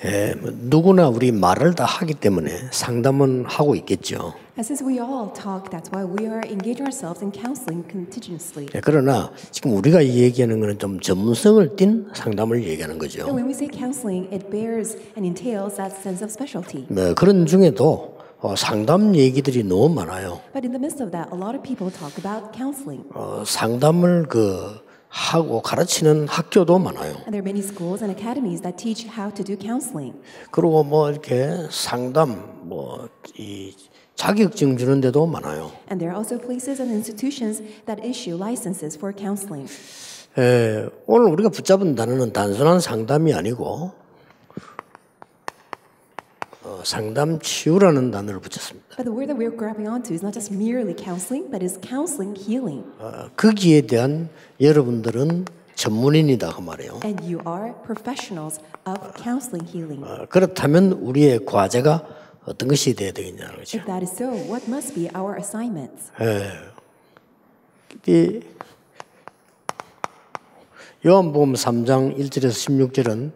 누구나 우리 말을 다 하기 때문에 상담은 하고 있겠죠. And since we all talk, that's why we are engaging ourselves in counseling continuously. 그러나 지금 우리가 얘기하는 것은 좀 전문성을 띤 상담을 얘기하는 거죠. And when we say counseling, it bears and entails that sense of specialty. 그런 중에도 상담 얘기들이 너무 많아요. But in the midst of that, a lot of people talk about counseling. 상담을 하고 가르치는 학교도 많아요. And there are many schools and academies that teach how to do counseling. 그리고 이렇게 상담 이 자격증 주는 데도 많아요. And there are also places and institutions that issue licenses for counseling. 오늘 우리가 붙잡은 단어는 단순한 상담이 아니고 상담 치유라는 단어를 붙였습니다. But the word that we're grabbing onto is not just merely counseling, but is counseling healing. 거기에 대한 여러분들은 전문인이다 그 말이에요. And you are professionals of counseling healing. 그렇다면 우리의 과제가 어떤 것이 돼야 되겠냐는 거죠. If that is so, what must be our assignments? 이 요한복음 3장 1절에서 16절은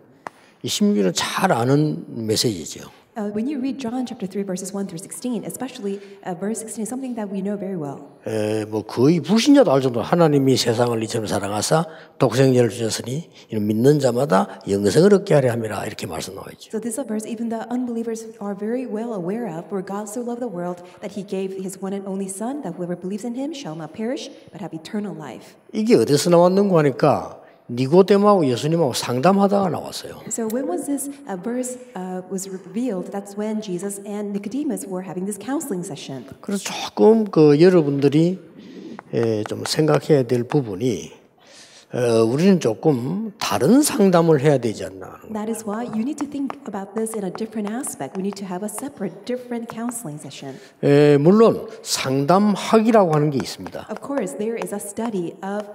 이 16절은 잘 아는 메시지죠. When you read John chapter 3 verses 1 through 16, especially verse 16 is something that we know very well. 거의 불신자도 알 정도로 하나님이 세상을 이처럼 사랑하사 독생자를 주셨으니 이는 믿는 자마다 영생을 얻게 하려 함이라 이렇게 말씀 나와 있죠. So this verse even the unbelievers are very well aware of, for God so loved the world that he gave his one and only son, that whoever believes in him shall not perish but have eternal life. 이게 어디서 나왔는고 하니까 니고데모하고 예수님하고 상담하다가 나왔어요. So when was this verse was revealed? That's when Jesus and Nicodemus were having this counseling session. 그래서 조금 여러분들이 좀 생각해야 될 부분이 우리는 조금 다른 상담을 해야 되지 않나. That is why you need to think about this in a different aspect. We need to have a separate, different counseling session. 물론 상담학이라고 하는 게 있습니다. Of course, there is a study of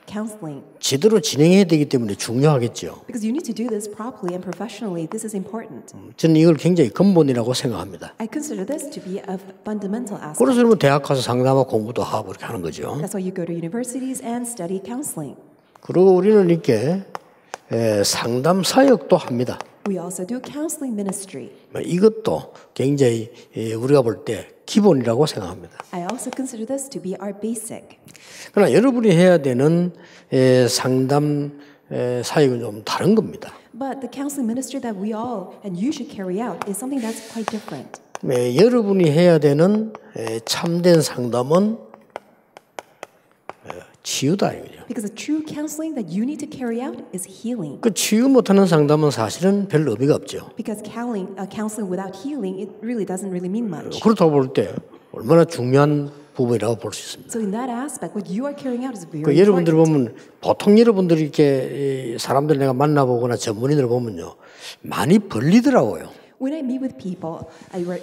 counseling. 제대로 진행해야 되기 때문에 중요하겠죠. Because you need to do this properly and professionally. This is important. 저는 이걸 굉장히 근본이라고 생각합니다. I consider this to be a fundamental aspect. 그래서 여러분 대학 가서 상담하고 공부도 하고 이렇게 하는 거죠. That's why you go to universities and study counseling. 그리고 우리는 이렇게 상담 사역도 합니다. We also do counseling ministry. 이것도 굉장히 우리가 볼 때 기본이라고 생각합니다. I also consider this to be our basic. 그러나 여러분이 해야 되는 상담 사역은 좀 다른 겁니다. But the counseling ministry that we all and you should carry out is something that's quite different. 여러분이 해야 되는 참된 상담은 치유다 이거죠. Because the true counseling that you need to carry out is healing. 그 치유 못하는 상담은 사실은 별 의미가 없죠. Because counseling without healing, it really doesn't really mean much. 그렇다고 볼 때 얼마나 중요한 부분이라고 볼 수 있습니다. So in that aspect, what you are carrying out is very 여러분들 important. 보면 보통 여러분들이 이렇게 사람들 내가 만나보거나 전문인들 보면요 많이 벌리더라고요. When I meet with people,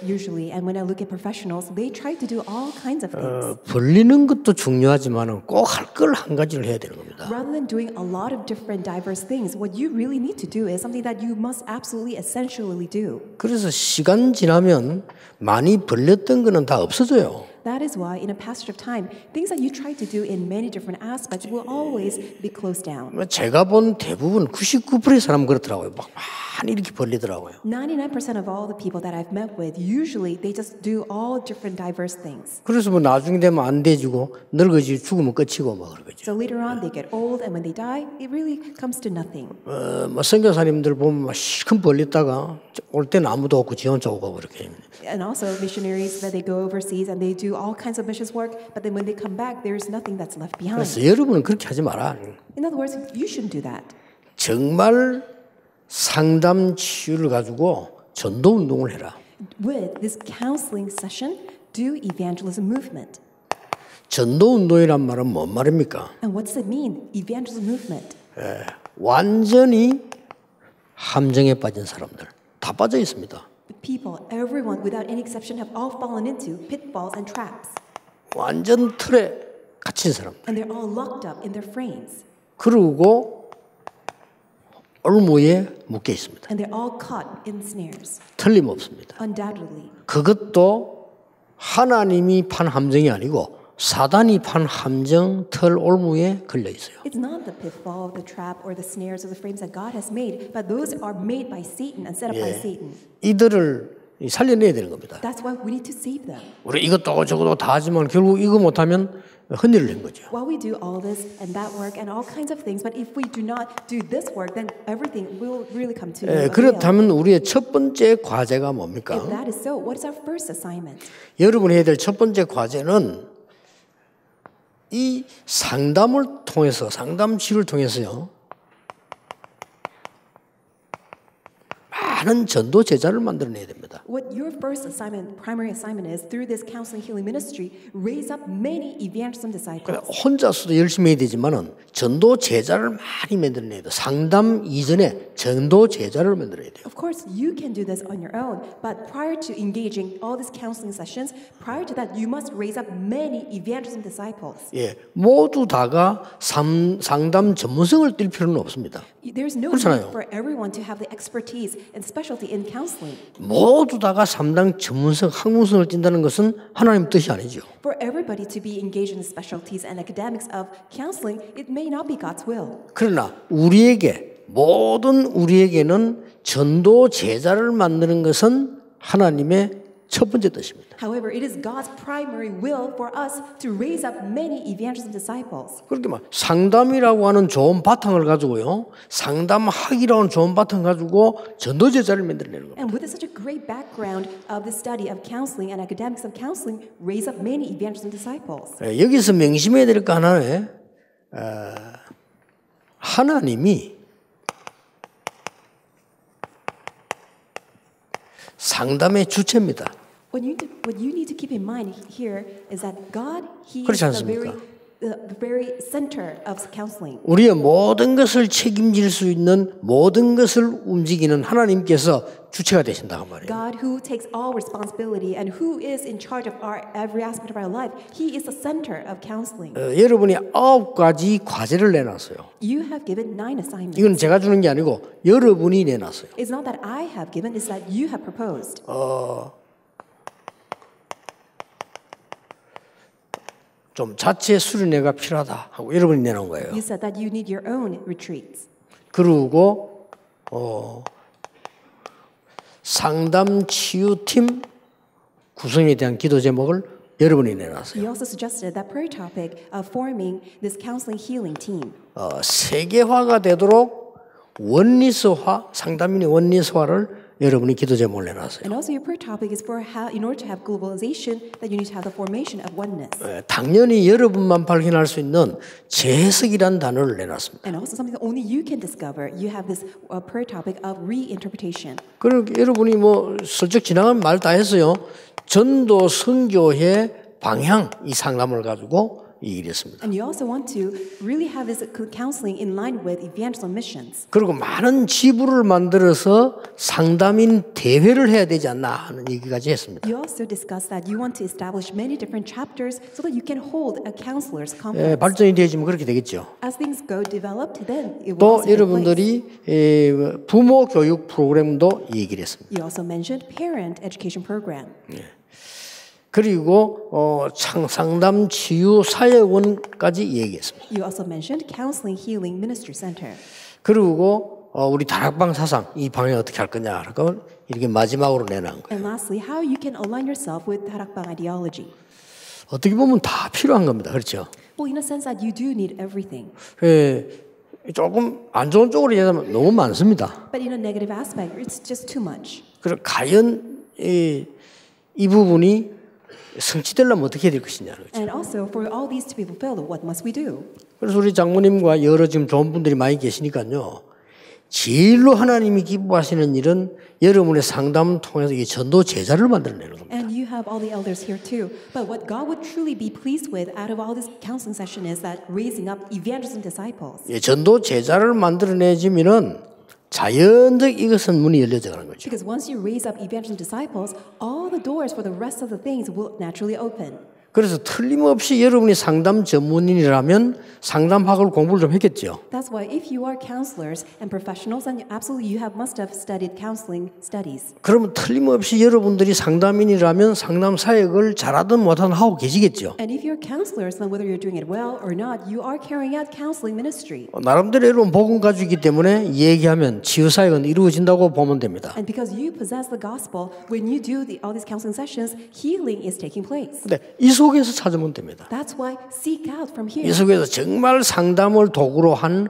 usually, and when I look at professionals, they try to do all kinds of things. 벌리는 것도 중요하지만 꼭 할 걸 한 가지를 해야 되는 겁니다. Rather than doing a lot of different diverse things, what you really need to do is something that you must absolutely essentially do. 그래서 시간 지나면 많이 벌렸던 거는 다 없어져요. That is why, in a passage of time, things that you try to do in many different aspects will always be closed down. 제가 본 대부분 99%의 사람은 그렇더라고요. 막 많이 이렇게 벌리더라고요. 99% of all the people that I've met with, usually they just do all different diverse things. 그래서 나중에 되면 안 돼지고 늙어지고 죽으면 끝이고 막 그러죠. So later on, they get old, and when they die, it really comes to nothing. 선교사님들 보면 막 실컷 벌렸다가 올 때는 아무도 없고 지 혼자 오고 그렇게. And also missionaries that they go overseas and they do all kinds of missions work, but then when they come back, there's nothing that's left behind. 그래서 여러분은 그렇게 하지 마라. In other words, you shouldn't do that. 정말 상담 치유를 가지고 전도 운동을 해라. With this counseling session, do evangelism movement. 전도 운동이란 말은 뭔 말입니까? And what's it mean, evangelism movement? 완전히 함정에 빠진 사람들 다 빠져 있습니다. People, everyone, without any exception, have all fallen into pitfalls and traps. 완전 틀에 갇힌 사람. And they're all locked up in their frames. 그리고 올무에 묶여 있습니다. And they're all caught in snares. 틀림없습니다. Undoubtedly. 그것도 하나님이 판 함정이 아니고 사단이 판 함정, 틀, 올무에 걸려 있어요. It's not the pitfall, the trap, or the snares, or the frames that God has made, but those are made by Satan and set up by Satan. 이들을 살려내야 되는 겁니다. That's why we need to save them. 우리 이것도 저것도 다 하지만 결국 이거 못하면 헌일을 한 거죠. While we do all this and that work and all kinds of things, but if we do not do this work, then everything will really come to an end. 그렇다면 우리의 첫 번째 과제가 뭡니까? If that is so, what is our first assignment? 여러분이 해야 될 첫 번째 과제는 이 상담을 통해서, 상담 치유를 통해서요, 많은 전도 제자를 만들어내야 됩니다. What your first assignment, primary assignment is, through this counseling healing ministry, raise up many evangelism disciples. 혼자서도 열심히 해야 되지만은 전도 제자를 많이 만들어내야 돼요. 상담 이전에 전도 제자를 만들어야 돼요. Of course, you can do this on your own, but prior to engaging all these counseling sessions, prior to that, you must raise up many evangelism disciples. 예, 모두 다가 상담 전문성을 띌 필요는 없습니다. There's no 그렇잖아요. need for everyone to have the expertise and specialty in counseling. 모두 다가 상담 전문성, 학문성을 띈다는 것은 하나님 뜻이 아니죠. For everybody to be engaged in the specialties and academics of counseling, it may not be God's will. 그러나 모든 우리에게는 전도 제자를 만드는 것은 하나님의 첫 번째 뜻입니다. However, it is God's primary will for us to raise up many evangelism disciples. 그렇게 막 상담이라고 하는 좋은 바탕을 가지고요, 상담학이라고 하는 좋은 바탕 가지고 전도 제자를 만들어내는 겁니다. And with such a great background of the study of counseling and academics of counseling, raise up many evangelism disciples. 여기서 명심해야 될 거 하나는 하나님이 상담의 주체입니다. What you need to keep in mind here is that God, He 그렇지 is 않습니까? the very center of counseling. 우리의 모든 것을 책임질 수 있는 모든 것을 움직이는 하나님께서 주체가 되신다고 말이에요. God, who takes all responsibility and who is in charge of every aspect of our life, He is the center of counseling. 여러분이 9가지 과제를 내놨어요. You have given 9 assignments. 이건 제가 주는 게 아니고 여러분이 내놨어요. It's not that I have given; it's that you have proposed. 좀 자체 수련회가 필요하다 하고 여러분이 내놓은 거예요. You said that you need your own retreats. 그리고 상담 치유팀 구성에 대한 기도 제목을 여러분이 내놨어요. You also suggested that prayer topic of forming this counseling healing team. 세계화가 되도록 원리스화, 상담인의 원리스화를 여러분이 기도 제목을 내놨어요. And also your prayer topic is for how, in order to have globalization, that you need to have the formation of oneness. 당연히 여러분만 발견할 수 있는 재해석이라는 단어를 내놨습니다. And also something that only you can discover. You have this prayer topic of reinterpretation. 그리고 여러분이 슬쩍 지나가면 말 다 했어요. 전도 선교의 방향 이 상담을 가지고 이랬습니다. And you also want to really have this counseling in line with evangelism missions. 그리고 많은 지부를 만들어서 상담인 대회를 해야 되지 않나 하는 얘기까지 했습니다. You also discussed that you want to establish many different chapters so that you can hold a counselors conference. 발전이 되지면 그렇게 되겠죠. As things go developed, then it will 또 also take place. 여러분들이 부모 교육 프로그램도 얘기를 했습니다. You also mentioned parent education program. 그리고 상담 치유 사역원까지 얘기했습니다. You also mentioned counseling healing ministry center. 그리고 우리 다락방 사상 이 방향 어떻게 할 거냐라고 이렇게 마지막으로 내놓은 거예요. And lastly, how you can align yourself with 다락방 ideology. 어떻게 보면 다 필요한 겁니다. 그렇죠? Well, in a sense that you do need everything. 조금 안 좋은 쪽으로 얘기하면 너무 많습니다. But in a negative aspect, it's just too much. 그럼 과연 이 부분이 성취되려면 어떻게 해야 될 것이냐. And also, for all these to be fulfilled, what must we do? 그래서 우리 장모님과 여러 지금 좋은 분들이 많이 계시니까요. 제일로 하나님이 기뻐하시는 일은 여러분의 상담을 통해서 이 전도 제자를 만들어내는 겁니다. And you have all the elders here too. But what God would truly be pleased with out of all this counseling session is that raising up evangelism disciples. 전도 제자를 만들어내지면은 자연적 이것은 문이 열려져 가는 거죠. Because once you raise up evangelism disciples, all the doors for the rest of the things will naturally open. 그래서 틀림없이 여러분이 상담 전문인이라면 상담학을 공부를 좀 했겠죠. That's why if you are counselors and professionals, then absolutely you must have studied counseling studies. 그러면 틀림없이 여러분들이 상담인이라면 상담 사역을 잘하든 못하든 하고 계시겠죠. And if you're counselors, then whether you're doing it well or not, you are carrying out counseling ministry. 나름대로 여러분 복음 가지고 있기 때문에 얘기하면 치유 사역은 이루어진다고 보면 됩니다. And because you possess the gospel, when you do all these counseling sessions, healing is taking place. 근데 이 속에서 찾으면 됩니다. That's why seek out from here. 이 속에서 정말 상담을 도구로 한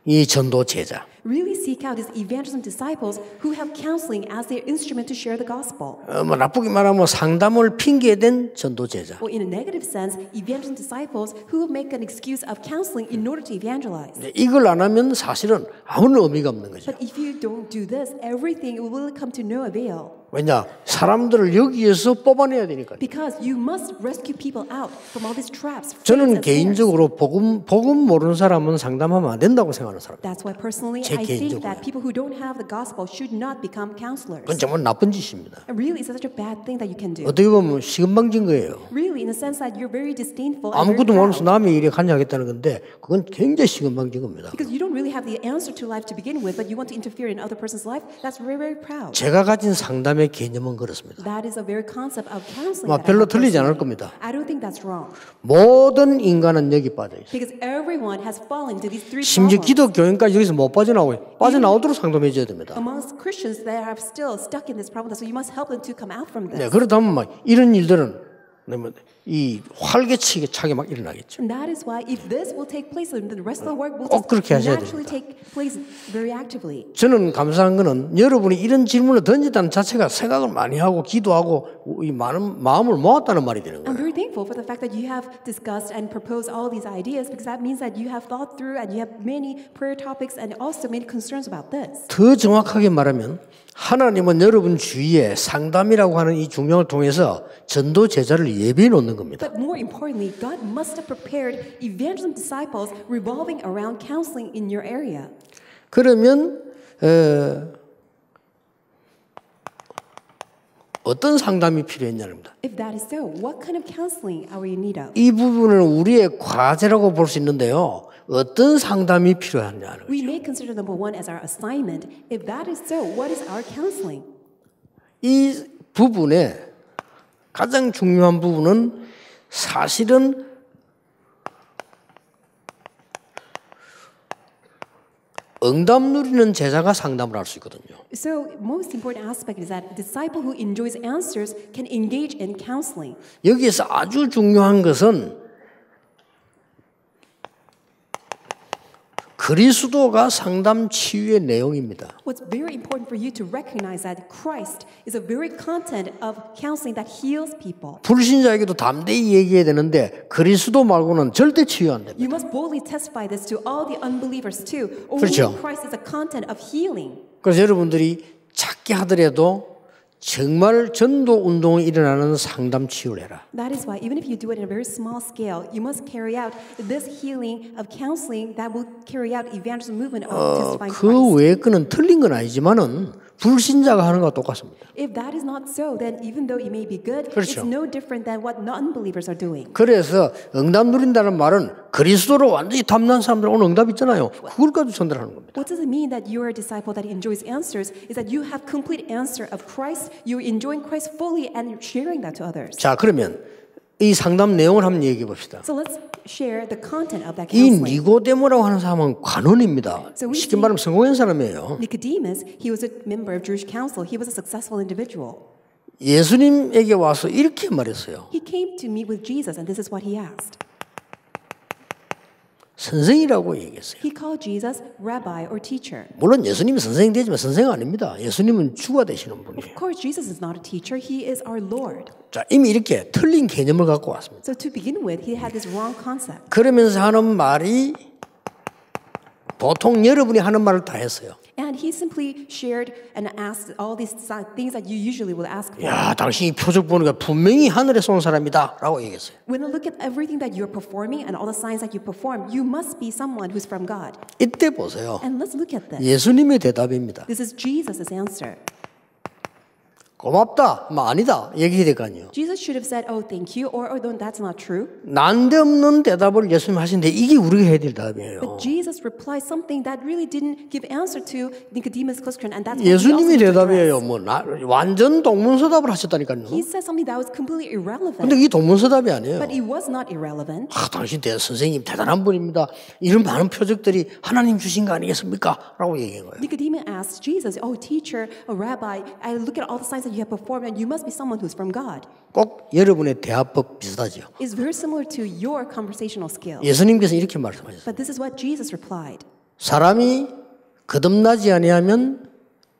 이 전도 제자. Really seek out these evangelism disciples who have counseling as their instrument to share the gospel. 뭐 나쁘게 말하면 상담을 핑계댄 전도 제자. Or in a negative sense, evangelism disciples who make an excuse of counseling in order to evangelize. 이걸 안 하면 사실은 아무런 의미가 없는 거죠. But if you don't do this, everything will come to no avail. 왜냐? 사람들을 여기에서 뽑아내야 되니까요. Because you must rescue people out from all these traps. 저는 개인적으로 복음 모르는 사람은 상담하면 안 된다고 생각하는 사람. That's why personally I think that people who don't have the gospel should not become counselors. 그건 정말 나쁜 짓입니다. Really, it's such a bad thing that you can do. 어떻게 보면 시금방진 거예요. Really, in the sense that you're very disdainful. 아무것도 모르면서 남의 일에 관여하겠다는 건데 그건 굉장히 시금방진 겁니다. Because you don't really have the answer to life to begin with, but you want to interfere in other person's life. That's very, very proud. 제가 가진 상담의 개념은 그렇습니다. That is a very concept of counseling. 별로 틀리지 않을 겁니다. I don't think that's wrong. 모든 인간은 여기 빠져 있어요. Because everyone has fallen into these three 심지어 problems. 기독교인까지 여기서 못 빠져나오고 빠져나오도록 상담해 줘야 됩니다. Amongst Christians that are still stuck in this problem, so you must help them to come out from this. 네, 그렇다면 막 이런 일들은 이 활개치게 막 일어나겠죠. And that is why if this will take place, then the rest of the work will 꼭 그렇게 just 하셔야 naturally 됩니다. take place very actively. 저는 감사한 거는 여러분이 이런 질문을 던진다는 자체가 생각을 많이 하고 기도하고 이 많은 마음을 모았다는 말이 되는 I'm 거예요. very thankful for the fact that you have discussed and proposed all these ideas, because that means that you have thought through and you have many prayer topics and also many concerns about this. 더 정확하게 말하면 하나님은 여러분 주위에 상담이라고 하는 이 중명을 통해서 전도 제자를 예비해 놓는 겁니다. But more importantly, God must have prepared evangelism disciples revolving around counseling in your area. 그러면 어떤 상담이 필요했냐입니다. If that is so, what kind of counseling are we in need of? 이 부분은 우리의 과제라고 볼 수 있는데요. 어떤 상담이 필요하냐는 We may consider number one as our assignment. If that is so, what is our counseling? 이 부분에 가장 중요한 부분은 사실은 응답 누리는 제자가 상담을 할 수 있거든요. So, most important aspect is that a disciple who enjoys answers can engage in counseling. 여기에서 아주 중요한 것은 그리스도가 상담 치유의 내용입니다. What's very important for you to recognize that Christ is a very content of counseling that heals people. 불신자에게도 담대히 얘기해야 되는데 그리스도 말고는 절대 치유 안 됩니다. You must boldly testify this to all the unbelievers too. Only 그렇죠. Christ is a content of healing. 그래서 여러분들이 작게 하더라도 정말 전도 운동이 일어나는 상담 치유를 해라. That is why even if you do it in a very small scale, you must carry out this healing of counseling that will carry out evangelism movement of testifying 그 Christ. 외의 거는 틀린 건 아니지만은 불신자가 하는 것과 똑같습니다. If that is not so, then even though it may be good, 그렇죠. it's no different than what non-believers are doing. 그래서 응답 누린다는 말은 그리스도로 완전히 탐난 사람들 오늘 응답 있잖아요. 그걸 가지고 전달하는 겁니다. What does it mean that you are a disciple that enjoys answers? Is that you have complete answer of Christ, you're enjoying Christ fully and sharing that to others. 자, 그러면 이 상담 내용을 한번 얘기해 봅시다. So let's share the content of that 이 counseling. 니고데모라고 하는 사람은 관원입니다. So we 쉽게 see- 말하면 성공한 사람이에요. Nicodemus, he was a member of Jewish council. He was a successful individual. 예수님에게 와서 이렇게 말했어요. He came to meet with Jesus, and this is what he asked. 선생이라고 얘기했어요. He called Jesus rabbi or teacher. 물론 예수님이 선생이 되지만 선생 아닙니다. 예수님은 주가 되시는 분이에요. Of course, Jesus is not a teacher. He is our Lord. 자, 이미 이렇게 틀린 개념을 갖고 왔습니다. So to begin with, he had this wrong concept. 그러면서 하는 말이 보통 여러분이 하는 말을 다 했어요. And he simply shared and asked all these things that you usually will ask for. 야, 당신이 표적 보니까 분명히 하늘에서 온 사람이다 라고 얘기했어요. When I look at everything that you're performing and all the signs that you perform, you must be someone who's from God. 이때 보세요. And let's look at this. 예수님의 대답입니다. This is Jesus' answer. 고맙다, 뭐 아니다 얘기해야 될 거 아니에요. Jesus should have said, oh, thank you, or no, that's not true. 난데없는 대답을 예수님 하시는데 이게 우리가 해야 될 답이에요. But Jesus replied something that really didn't give answer to Nicodemus' question, and that's what we also 예수님이 need to 대답이에요. address. 완전 동문서답을 하셨다니까요. He said something that was completely irrelevant, 근데 이게 동문서답이 아니에요. but it was not irrelevant. 당신 선생님 대단한 분입니다. 이런 많은 표적들이 하나님 주신 거 아니겠습니까? 라고 얘기한 거예요. Nicodemus asked Jesus, oh, teacher, oh, rabbi, I look at all the signs that you have performed, and you must be someone who's from God. 꼭 여러분의 대화법 비슷하죠. It's very similar to your conversational skill. 예수님께서 이렇게 말씀하셨어요. But this is what Jesus replied. 사람이 거듭나지 아니하면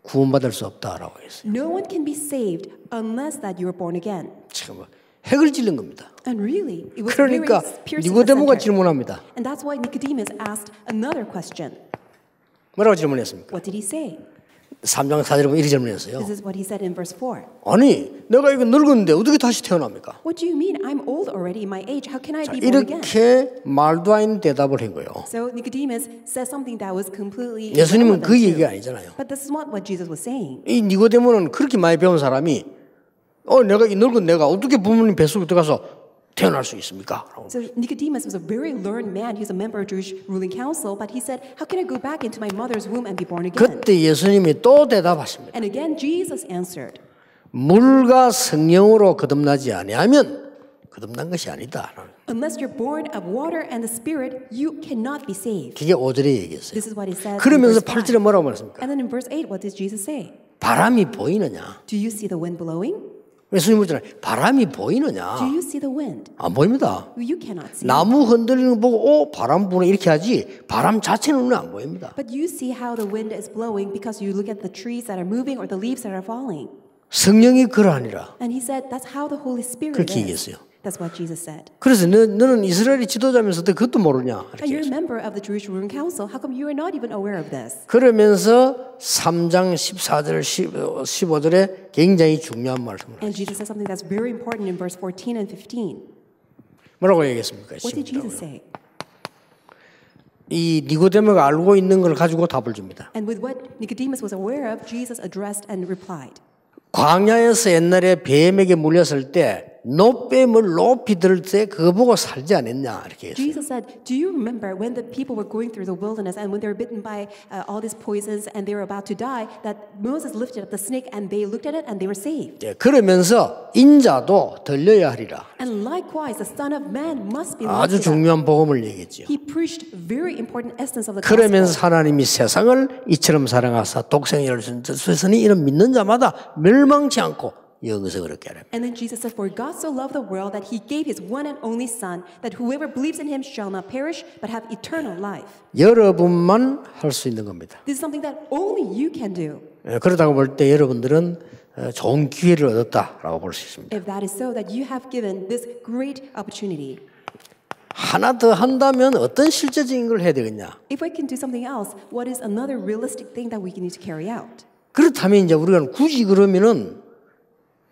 구원받을 수 없다라고 했어요. No one can be saved unless that you are born again. 지금 핵을 찔른 겁니다. And really, it was 그러니까 very piercing the 니고데모가 center. 질문합니다. And that's why Nicodemus asked another question. 뭐라고 질문했습니까? What did he say? 3장 4절에 보면 이렇게 질문했어요. This is what he said in verse 4. 아니 내가 이거 늙었는데 어떻게 다시 태어납니까? What do you mean? I'm old already in my age. How can I be born again? 이렇게 말도 안 되는 대답을 한 거예요. So Nicodemus said something that was completely 예수님은 irrelevant 그 too. 얘기가 아니잖아요. But this is not what Jesus was saying. 이 니고데모는 그렇게 많이 배운 사람이 내가 이 늙은 내가 어떻게 부모님 뱃속에 들어가서 태어날 수 있습니까? So Nicodemus was a very learned man. He's a member of Jewish ruling council. But he said, how can I go back into my mother's womb and be born again? 그때 예수님이 또 대답하십니다. And again, Jesus answered, 물과 성령으로 거듭나지 아니하면 거듭난 것이 아니다. unless you're born of water and the Spirit, you cannot be saved. 그게 5절에 얘기했어요. This is what he said in 그러면서 verse 5. 8절에 뭐라고 말했습니까? And then in verse 8, what does Jesus say? 바람이 보이느냐? Do you see the wind blowing? 예수님 묻잖아요. 바람이 Do 보이느냐? you see the wind? 안 보입니다. You cannot see. 나무 흔들리는 거 보고 바람 부네 이렇게 하지 바람 자체는 눈에 안 보입니다. But you see how the wind is blowing because you look at the trees that are moving or the leaves that are falling. 성령이 그러하니라. And he said, that's how the Holy Spirit 그렇게 is. 얘기했어요. That's what Jesus said. 그래서 너는 이스라엘의 지도자면서도 그것도 모르냐? And you're a 이렇게 member of the Jewish ruling council. How come you are not even aware of this? 그러면서 3장 14절 15절에 굉장히 중요한 말씀을 And Jesus said something that's very important in verse 14 and 15. 뭐라고 얘기했습니까? What did Jesus say? 이 니고데모가 알고 있는 걸 가지고 답을 줍니다. And with what Nicodemus was aware of, Jesus addressed and replied. 광야에서 옛날에 뱀에게 물렸을 때 노뱀을 높이 들 때 그거 보고 살지 않았냐 이렇게 했어요. Jesus said, do you remember when the people were going through the wilderness and when they were bitten by all these poisons and they were about to die, that Moses lifted up the snake and they looked at it and they were saved? 예, 그러면서 인자도 들려야 하리라. And likewise, the Son of Man must be 아주 lifted up. 중요한 복음을 얘기했죠. He preached very important essence of the 그러면서 gospel. 하나님이 세상을 이처럼 사랑하사 독생자를 주셨으니 이는 믿는 자마다 멸망치 않고 영생을 얻게 하라. And then Jesus said, for God so loved the world that he gave his one and only Son, that whoever believes in him shall not perish, but have eternal life. 여러분만 할 수 있는 겁니다. This is something that only you can do. 예, 그렇다고 볼 때 여러분들은 좋은 기회를 얻었다라고 볼 수 있습니다. If that is so, that you have given this great opportunity. 하나 더 한다면 어떤 실제적인 걸 해야 되겠냐? If we can do something else, what is another realistic thing that we need to carry out? 그렇다면 이제 우리가 굳이 그러면은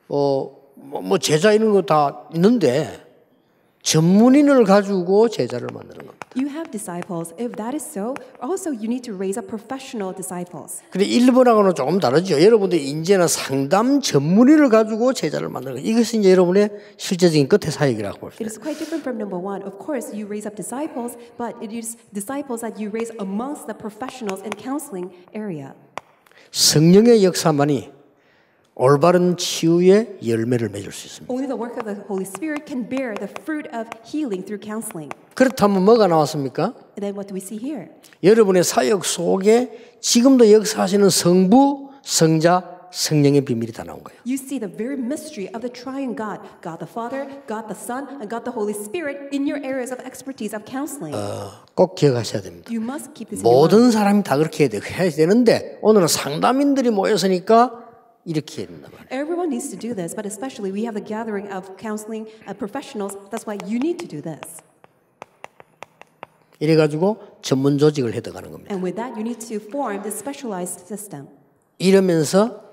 뭐 제자 이런 거 다 있는데 전문인을 가지고 제자를 만드는 겁니다. You have disciples. If that is so, also you need to raise up professional disciples. 근데 일본하고는 조금 다르죠. 여러분들 이제는 상담 전문인을 가지고 제자를 만드는 거예요. 이것이 이제 여러분의 실제적인 끝의 사역이라고 볼 수 It 있어요. is quite different from number one. Of course, you raise up disciples, but it is disciples that you raise amongst the professionals in counseling area. 성령의 역사만이 올바른 치유의 열매를 맺을 수 있습니다. Only the work of the Holy Spirit can bear the fruit of healing through counseling. 그렇다면 뭐가 나왔습니까? And then what do we see here? 여러분의 사역 속에 지금도 역사하시는 성부, 성자, 성령의 비밀이 다 나온 거예요. You see the very mystery of the triune God, God the Father, God the Son, and God the Holy Spirit in your areas of expertise of counseling. 꼭 기억하셔야 됩니다. You must keep this in your mind. 모든 사람이 다 그렇게 해야 되는데 오늘은 상담인들이 모였으니까 이렇게 해야 된단 말이에요. Everyone needs to do this, but especially we have the gathering of counseling professionals. That's why you need to do this. 이래가지고 전문 조직을 해둬가는 겁니다. And with that, you need to form this specialized system. 이러면서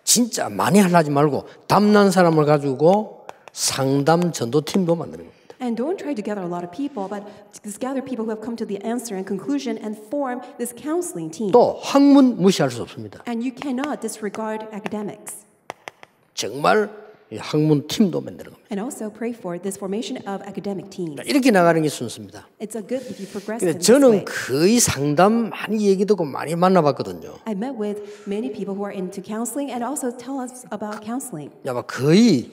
진짜 많이 하려지 말고 담난 사람을 가지고 상담 전도팀도 만드는 겁니다. And don't try to gather a lot of people, but just gather people who have come to the answer and conclusion and form this counseling team. 또 학문 무시할 수 없습니다. And you cannot disregard academics. 정말 이 학문 팀도 만드는 겁니다. And also pray for this formation of academic teams. 이렇게 나가는 게 순서입니다. It's a good if you progress in this 저는 way. 거의 상담 많이 얘기 듣고 많이 만나봤거든요. I met with many people who are into counseling and also tell us about counseling. 야, 거의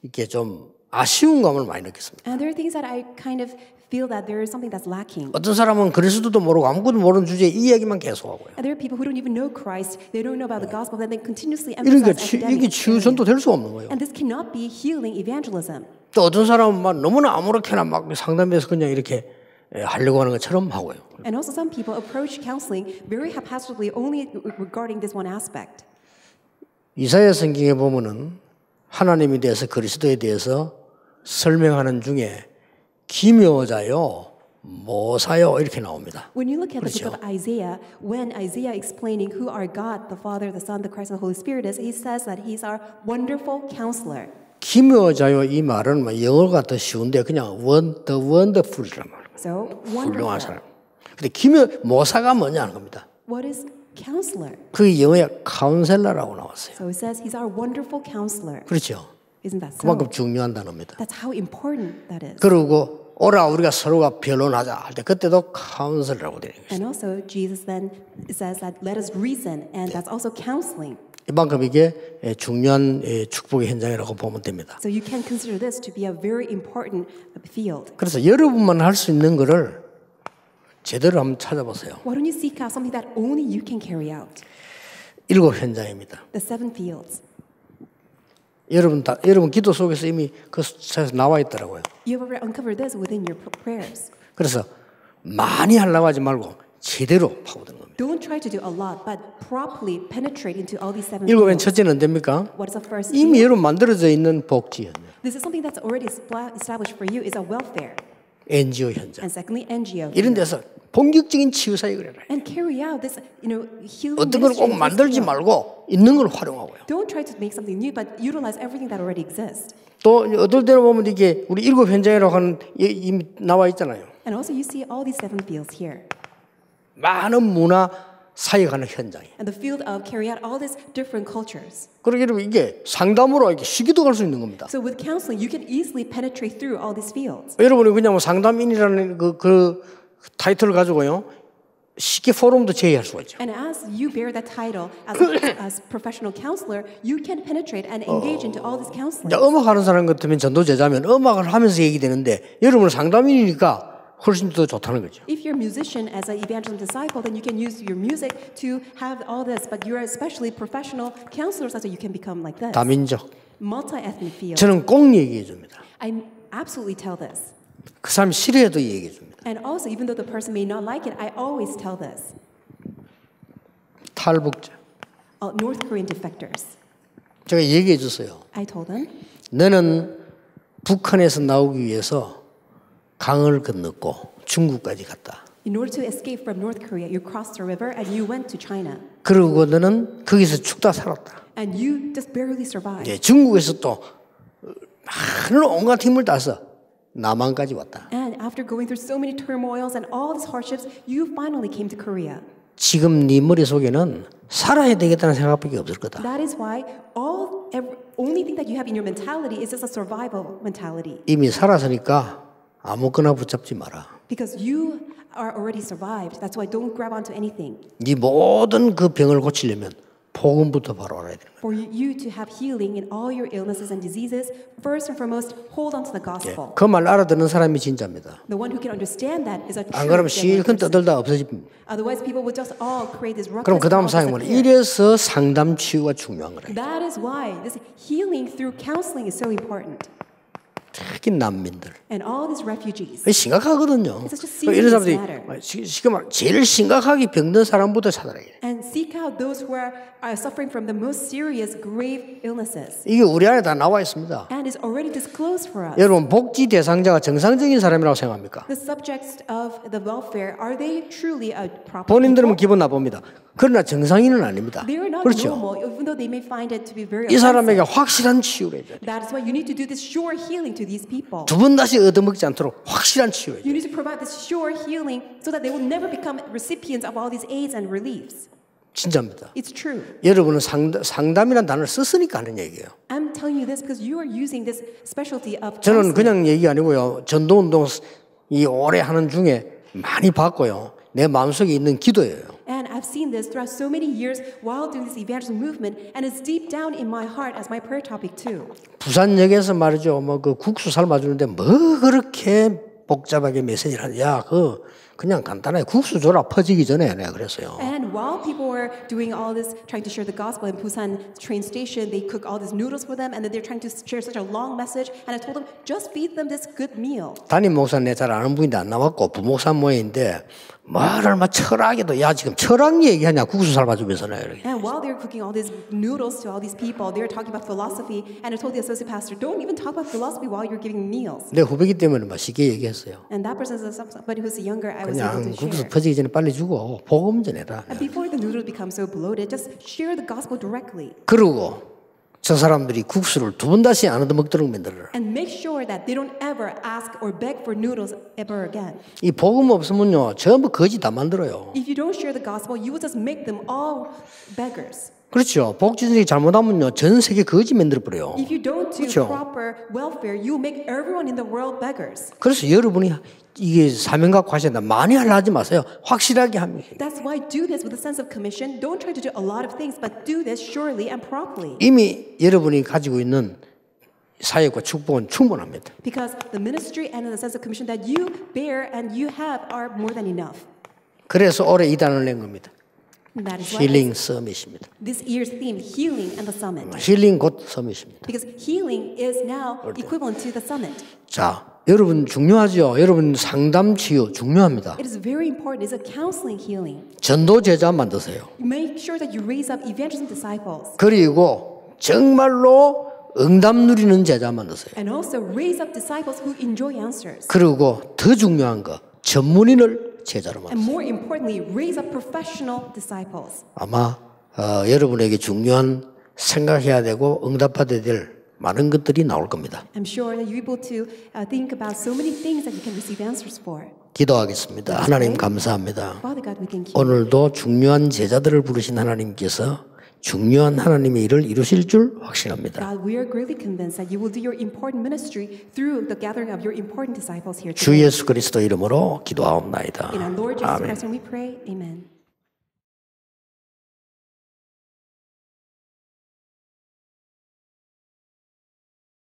이렇게 좀 아쉬운 감을 많이 느꼈습니다. And there are things that I kind of feel that there is something that's lacking. 어떤 사람은 그리스도도 모르고 아무것도 모르는 주제에 이 이야기만 계속 하고요. And there are people who don't even know Christ. They don't know about the gospel. Then they continuously 이러니까 emphasize 이게 academic. 치유 전도 될 수가 없는 거예요. And this cannot be healing evangelism. 또 어떤 사람은 막 너무나 아무렇게나 막 상담해서 그냥 이렇게 하려고 하는 것처럼 하고요. And also some people approach counseling very haphazardly only regarding this one aspect. 이사야 성경에 보면은 하나님에 대해서 그리스도에 대해서 설명하는 중에 기묘자요, 모사요 이렇게 나옵니다. When you look at the book of Isaiah, when Isaiah explaining who our God, the Father, the Son, the Christ, and the Holy Spirit is, he says that he's our wonderful counselor. 기묘자요 이 말은 영어가 더 쉬운데 그냥 the wonderful이란 말이에요. So 훌륭한 wonderful. 사람. 근데 기묘 모사가 뭐냐 하는 겁니다. What is counselor? 그 영어에 카운셀러라고 나왔어요. So it says he's our wonderful counselor. 그렇죠. Isn't that so? 그만큼 중요한 단어입니다. That's how important that is. 그리고 오라 우리가 서로가 변론하자 할 때 그때도 카운셀러라고 되는 거예요. And also Jesus then says that let us reason, and that's also counseling. 이만큼 이게 중요한 축복의 현장이라고 보면 됩니다. So you can consider this to be a very important field. 그래서 여러분만 할 수 있는 거를 제대로 한번 찾아보세요. Why don't you seek out something that only you can carry out? 7 현장입니다. The 7 fields. 여러분 기도 속에서 이미 그 숫자에서 나와 있더라고요. You have already uncovered this within your prayers. 그래서 많이 하려고 하지 말고 제대로 파고드는 겁니다. Don't try to do a lot, but properly penetrate into all these 7 일곱엔 fields. 첫째는 됩니까? What is the first 이미 field? 여러분 만들어져 있는 복지 현장, This is something that's already established for you, is a welfare. NGO 현장. And secondly, NGO. 이런 데서 본격적인 치유 사역을 해라. And carry out this, healing 어떤 걸 꼭 ministry. 만들지 말고 있는 걸 활용하고요. Don't try to make something new, but utilize everything that already exists. 또 어떨 때는 보면 이게 우리 7 현장이라고 하는 이미 나와 있잖아요. And also you see all these 7 fields here. 많은 문화 사역하는 현장이에요. And the field of carry out all these different cultures. 그러게 여러분 이게 상담으로 이렇게 쉽게도 갈 수 있는 겁니다. So with counseling, you can easily penetrate through all these fields. 여러분이 그냥 뭐 상담인이라는 그 타이틀을 가지고요 쉽게 포럼도 제의할 수가 있죠. And as you bear that title as professional counselor, you can penetrate and engage into all this counseling. 이제 음악 하는 사람 같으면 전도 제자면 음악을 하면서 얘기되는데 여러분은 상담인이니까 훨씬 더 좋다는 거죠. If you're a musician as an evangelist disciple, then you can use your music to have all this. But you're especially professional counselors, so you can become like this. 다민족. Multi-ethnic field. 저는 꼭 얘기해 줍니다. I absolutely tell this. 그 사람이 싫어해도 얘기해 줍니다. And also, even though the person may not like it, I always tell this. 탈북자. North Korean defectors. 제가 얘기해 줬어요. I told them, 너는 북한에서 나오기 위해서 강을 건넜고 중국까지 갔다. in order to escape from North Korea, you crossed the river and you went to China. 그리고 너는 거기서 죽다 살았다. And you just barely survived. 예, 중국에서 또 많은 온갖 힘을 다해서 남한까지 왔다. And after going through so many turmoils and all these hardships, you finally came to Korea. 지금 네 머릿속에는 살아야 되겠다는 생각밖에 없을 거다. That is why only thing that you have in your mentality is just a survival mentality. 이미 살았으니까 아무거나 붙잡지 마라. Because you are already survived. That's why don't grab onto anything. 네 모든 그 병을 고치려면 복음부터 바로 알아야 되는 거야. For you to have healing in all your illnesses and diseases, first and foremost, hold on to the gospel. 그 말 알아듣는 사람이 진짜입니다. The one who can understand that is a 안 true 그러면 genuine 실컷 person. 떠들다 없어집니다. Otherwise, people would just all create this ruckus. 그럼 그 다음 and all 사항은 disappear. 이래서 상담 치유가 중요한 거래요. That is why this healing through counseling is so important. 특히 난민들. And all these refugees. 심각하거든요. It's such a 이런 serious 사람들이 matter. 지금 제일 심각하게 병든 사람부터 찾아야 돼. And seek out those who are suffering from the most serious, grave illnesses. 이게 우리 안에 다 나와 있습니다. And is already disclosed for us. 여러분 복지 대상자가 정상적인 사람이라고 생각합니까? The subjects of the welfare, are they truly a proper 본인들은 people? 기분 나쁩니다. 그러나 정상인은 아닙니다. They are not 그렇죠? normal, even though they may find it to be very 이 사람에게 offensive. 확실한 치유를 해줘야 돼. That is why you need to do this sure healing to these people. 두 번 다시 얻어먹지 않도록 확실한 치유예요. You need to provide this sure healing so that they will never become recipients of all these aids and reliefs. 진짜입니다. It's true. 여러분은 상담이라는 단어를 썼으니까 하는 얘기예요. I'm telling you this because you are using this specialty of 저는 counseling. 그냥 얘기 아니고요. 전도운동 이 오래 하는 중에 많이 봤고요. 내 마음속에 있는 기도예요. And I've seen this throughout so many years while doing this evangelism movement, and it's deep down in my heart as my prayer topic too. 부산역에서 말이죠. 뭐 그 국수 삶아주는데 뭐 그렇게 복잡하게 메시지를 하냐. 그냥 간단하게 국수 줘라 퍼지기 전에 내가 그랬어요. And while people were doing all this, trying to share the gospel in Busan train station, they cook all these noodles for them, and then they're trying to share such a long message. And I told them, just feed them this good meal. 담임 목사 내 잘 아는 분인데 안 나왔고 부목사 모임인데 말을 막 철학에도 야 지금 철학 얘기하냐 국수 삶아주면서는 이렇게. And while they were cooking all these noodles to all these people, they were talking about philosophy. And I told the associate pastor, don't even talk about philosophy while you're giving meals. 내 후배기 때문에 막 쉽게 얘기했어요. And that person is somebody who's younger. I was able 그냥 to 국수 share. 퍼지기 전에 빨리 주고 복음 전해라. And before the noodles become so bloated, just share the gospel directly. 그리고 저 사람들이 국수를 두 번 다시 안 얻어먹도록 만들어라. And make sure that they don't ever ask or beg for noodles ever again. 이 복음 없으면요 전부 거지 다 만들어요. If you don't share the gospel, you will just make them all beggars. 그렇죠. 복지들이 잘못하면요 전 세계 거지 만들어 버려요. If you don't do 그렇죠. proper welfare, you will make everyone in the world beggars. 그래서 여러분이 이게 사명 갖고 하셔야 된다. 많이 하지 마세요. 확실하게 합니다. That's why do this with a sense of commission. Don't try to do a lot of things, but do this surely and properly. 이미 여러분이 가지고 있는 사역과 축복은 충분합니다. Because the ministry and the sense of commission that you bear and you have are more than enough. 그래서 올해 이단을 낸 겁니다. And that is why 힐링 서밋입니다. this year's theme, healing and the summit. 힐링 곧 서밋입니다. Because healing is now equivalent to the summit. 자, 여러분 중요하죠. 여러분 상담 치유 중요합니다. It is very important. It's a counseling healing. 전도 제자 만드세요. Make sure that you raise up evangelism disciples. 그리고 정말로 응답 누리는 제자 만드세요. And also raise up disciples who enjoy answers. 그리고 더 중요한 거 전문인을 제자로 And 만드세요. more importantly, raise up professional disciples. 아마 여러분에게 중요한 생각해야 되고 응답받아야 될 많은 것들이 나올 겁니다. I'm sure that you're able to think about so many things that you can receive answers for. 기도하겠습니다. 하나님 감사합니다. Father God, we thank you. 오늘도 중요한 제자들을 부르신 하나님께서 중요한 하나님의 일을 이루실 줄 확신합니다. God, we are greatly convinced that you will do your important ministry through the gathering of your important disciples here 주 today. 예수 그리스도 이름으로 기도하옵나이다. In our Lord Jesus 아멘. Christ, and we pray, amen.